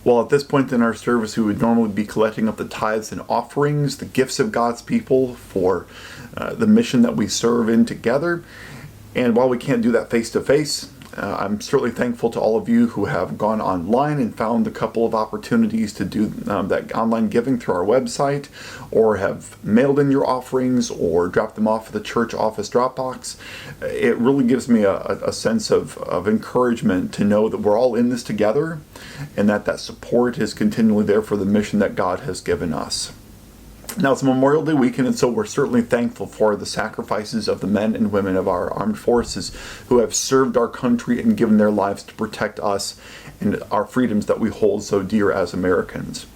Well, at this point in our service, we would normally be collecting up the tithes and offerings, the gifts of God's people for the mission that we serve in together. And while we can't do that face to face, I'm certainly thankful to all of you who have gone online and found a couple of opportunities to do that online giving through our website, or have mailed in your offerings or dropped them off at the church office drop box. It really gives me a sense of encouragement to know that we're all in this together, and that support is continually there for the mission that God has given us. Now, it's Memorial Day weekend, and so we're certainly thankful for the sacrifices of the men and women of our armed forces who have served our country and given their lives to protect us and our freedoms that we hold so dear as Americans.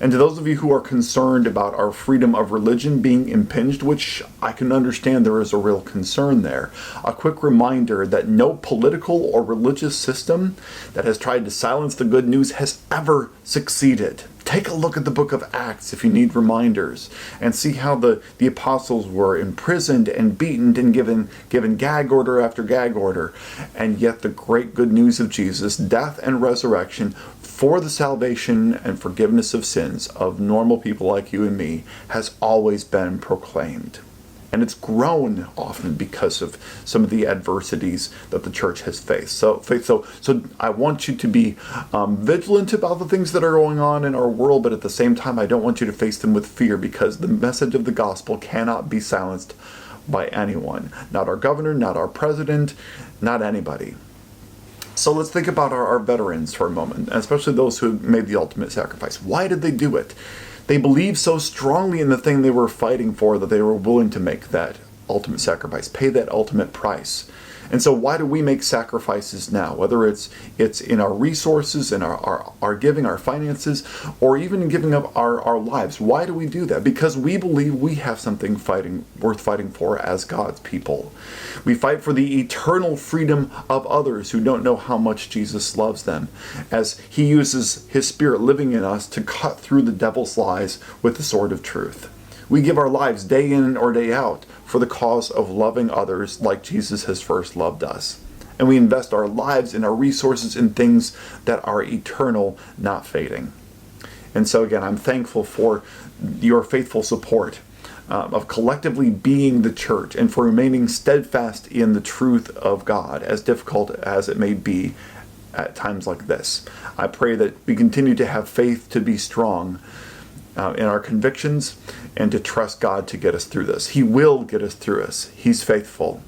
And to those of you who are concerned about our freedom of religion being impinged, which I can understand there is a real concern there, a quick reminder that no political or religious system that has tried to silence the good news has ever succeeded. Take a look at the book of Acts if you need reminders, and see how the apostles were imprisoned and beaten and given gag order after gag order. And yet the great good news of Jesus' death and resurrection for the salvation and forgiveness of sins of normal people like you and me has always been proclaimed. And it's grown often because of some of the adversities that the church has faced. So I want you to be vigilant about the things that are going on in our world, but at the same time, I don't want you to face them with fear, because the message of the gospel cannot be silenced by anyone. Not our governor, not our president, not anybody. So let's think about our veterans for a moment, especially those who made the ultimate sacrifice. Why did they do it? They believed so strongly in the thing they were fighting for that they were willing to make that ultimate sacrifice, pay that ultimate price. And so why do we make sacrifices now? Whether it's in our resources, in our giving, our finances, or even in giving up our lives. Why do we do that? Because we believe we have something worth fighting for as God's people. We fight for the eternal freedom of others who don't know how much Jesus loves them, as he uses his Spirit living in us to cut through the devil's lies with the sword of truth. We give our lives day in or day out for the cause of loving others like Jesus has first loved us. And we invest our lives and our resources in things that are eternal, not fading. And so again, I'm thankful for your faithful support of collectively being the church and for remaining steadfast in the truth of God, as difficult as it may be at times like this. I pray that we continue to have faith to be strong in our convictions and to trust God to get us through this. He will get us through this. He's faithful.